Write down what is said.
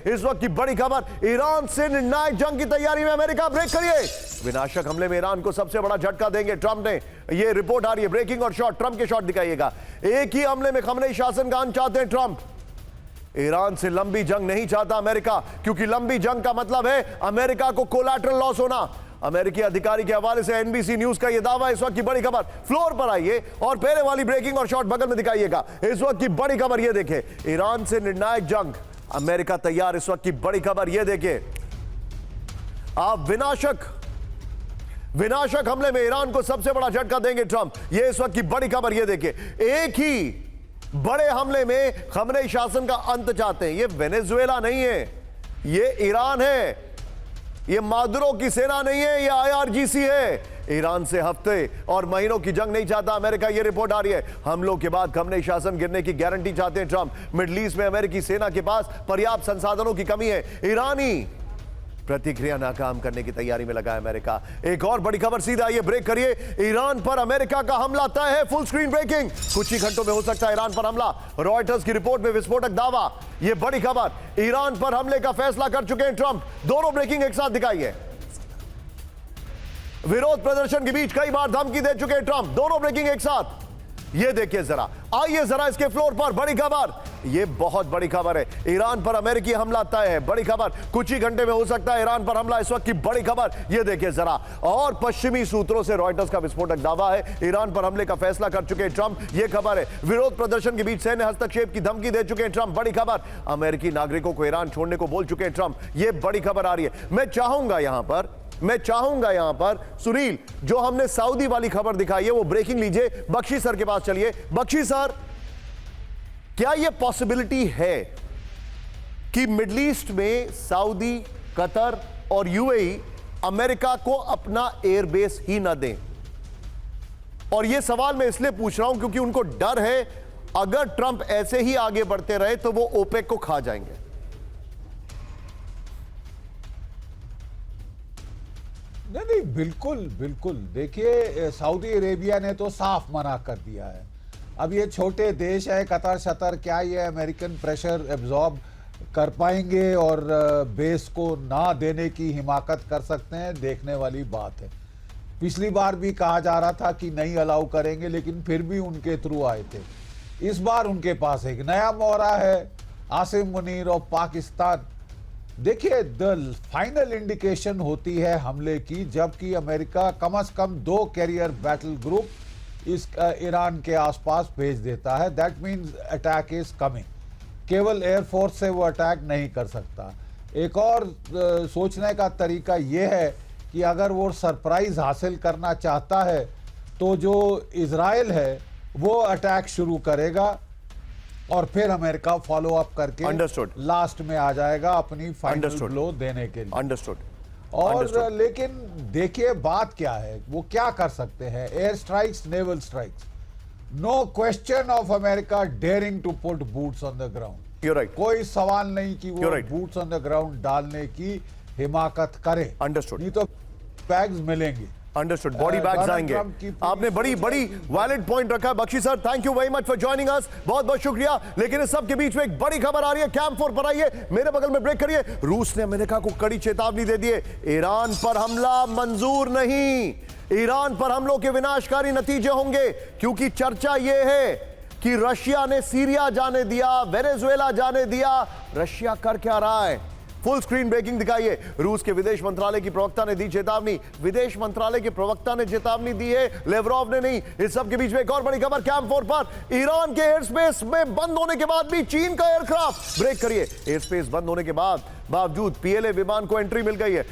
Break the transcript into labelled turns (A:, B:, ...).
A: इस वक्त की बड़ी खबर, ईरान से निर्णायक जंग की तैयारी में अमेरिका। ब्रेक करिए। विनाशक हमले में ईरान को सबसे बड़ा झटका देंगे ट्रंप ने, यह रिपोर्ट आ रही है। ब्रेकिंग और शॉट, ट्रंप के शॉट दिखाइएगा। एक ही हमले में खमनेई शासन का अंत चाहते हैं ट्रंप। ईरान से लंबी जंग नहीं चाहता अमेरिका, क्योंकि लंबी जंग का मतलब है अमेरिका को कोलैटरल लॉस होना। अमेरिकी अधिकारी के हवाले से एनबीसी न्यूज का यह दावा। इस वक्त की बड़ी खबर, फ्लोर पर आइए और पहले वाली ब्रेकिंग और शॉट बगल में दिखाइएगा। इस वक्त की बड़ी खबर यह देखें, ईरान से निर्णायक जंग, अमेरिका तैयार। इस वक्त की बड़ी खबर यह देखें, आप विनाशक हमले में ईरान को सबसे बड़ा झटका देंगे ट्रंप। यह इस वक्त की बड़ी खबर यह देखें, एक ही बड़े हमले में खमनेई शासन का अंत चाहते हैं। यह वेनेजुएला नहीं है, यह ईरान है। ये मादुरो की सेना नहीं है, ये आईआरजीसी है। ईरान से हफ्ते और महीनों की जंग नहीं चाहता अमेरिका, ये रिपोर्ट आ रही है। हमलों के बाद खमनेई शासन गिरने की गारंटी चाहते हैं ट्रंप। मिडिल ईस्ट में अमेरिकी सेना के पास पर्याप्त संसाधनों की कमी है। ईरानी प्रतिक्रिया नाकाम करने की तैयारी में लगा है अमेरिका। एक और बड़ी खबर सीधा आइए, ब्रेक करिए। ईरान पर अमेरिका का हमला तय है। फुल स्क्रीन ब्रेकिंग, कुछ ही घंटों में हो सकता है ईरान पर हमला। रॉयटर्स की रिपोर्ट में विस्फोटक दावा। यह बड़ी खबर, ईरान पर हमले का फैसला कर चुके हैं ट्रंप। दोनों ब्रेकिंग एक साथ दिखाइए। विरोध प्रदर्शन के बीच कई बार धमकी दे चुके हैं ट्रंप। दोनों ब्रेकिंग एक साथ, ये देखिए जरा, आइए जरा इसके फ्लोर पर। बड़ी खबर, यह बहुत बड़ी खबर है। ईरान पर अमेरिकी हमला तय है। बड़ी खबर, कुछ ही घंटे में हो सकता है ईरान पर हमला। इस वक्त की बड़ी खबर यह देखिए जरा, और पश्चिमी सूत्रों से रॉयटर्स का विस्फोटक दावा है, ईरान पर हमले का फैसला कर चुके हैं ट्रंप। यह खबर है। विरोध प्रदर्शन के बीच सैन्य हस्तक्षेप की धमकी दे चुके हैं ट्रंप। बड़ी खबर, अमेरिकी नागरिकों को ईरान छोड़ने को बोल चुके हैं ट्रंप। यह बड़ी खबर आ रही है। मैं चाहूंगा यहां पर सुनील, जो हमने सऊदी वाली खबर दिखाई है वो ब्रेकिंग लीजिए। बख्शी सर के पास चलिए। बख्शी सर, क्या यह पॉसिबिलिटी है कि मिडिल ईस्ट में सऊदी, कतर और यूएई अमेरिका को अपना एयरबेस ही ना दें? और यह सवाल मैं इसलिए पूछ रहा हूं क्योंकि उनको डर है अगर ट्रंप ऐसे ही आगे बढ़ते रहे तो वो ओपेक को खा जाएंगे।
B: नहीं, बिल्कुल। देखिए, सऊदी अरेबिया ने तो साफ मना कर दिया है। अब ये छोटे देश है, कतर शतर, क्या ये अमेरिकन प्रेशर एब्जॉर्ब कर पाएंगे और बेस को ना देने की हिमाकत कर सकते हैं? देखने वाली बात है। पिछली बार भी कहा जा रहा था कि नहीं अलाउ करेंगे, लेकिन फिर भी उनके थ्रू आए थे। इस बार उनके पास एक नया मोहरा है, आसिम मुनीर और पाकिस्तान। देखिए, द फाइनल इंडिकेशन होती है हमले की जबकि अमेरिका कम से कम 2 कैरियर बैटल ग्रुप इस ईरान के आसपास भेज देता है। That means attack is coming. केवल एयरफोर्स से वो अटैक नहीं कर सकता। एक और सोचने का तरीका यह है कि अगर वो सरप्राइज हासिल करना चाहता है तो जो इजराइल है वो अटैक शुरू करेगा और फिर अमेरिका फॉलो अप करके
A: अंडरस्टूड
B: लास्ट में आ जाएगा अपनी फाइनल ब्लो देने के लिए।
A: अंडरस्टूड।
B: और लेकिन देखिए बात क्या है, वो क्या कर सकते हैं? Air strikes, naval strikes, no question of America daring to put boots on the ground.
A: You're right.
B: कोई सवाल नहीं कि वो
A: right.
B: Boots on the ground डालने की हिमाकत करे।
A: अंडरस्टूड।
B: नहीं तो बैग्स मिलेंगे।
A: अंडरस्टूड, बॉडी बैग्स आएंगे। आपने बड़ी वैलिड पॉइंट रखा है Bakshi sir. Thank you very much for joining us, बहुत बहुत शुक्रिया। लेकिन इस सब के बीच में एक बड़ी खबर आ रही है। कैंप 4 पर आइए, मेरे बगल में ब्रेक करिए। रूस ने अमेरिका को कड़ी चेतावनी दे दी है, ईरान पर हमला मंजूर नहीं। ईरान पर हमलों के विनाशकारी नतीजे होंगे, क्योंकि चर्चा यह है कि रशिया ने सीरिया जाने दिया, वेनेजुएला जाने दिया। रशिया कर क्या रहा है? फुल स्क्रीन ब्रेकिंग दिखाइए। रूस के विदेश मंत्रालय की प्रवक्ता ने दी चेतावनी। विदेश मंत्रालय के प्रवक्ता ने चेतावनी दी है, लेवरोव ने नहीं। इस सब के बीच में एक और बड़ी खबर, कैंप 4 पर ईरान के एयर स्पेस में बंद होने के बाद भी चीन का एयरक्राफ्ट। ब्रेक करिए। एयर स्पेस बंद होने के बावजूद पीएलए विमान को एंट्री मिल गई है।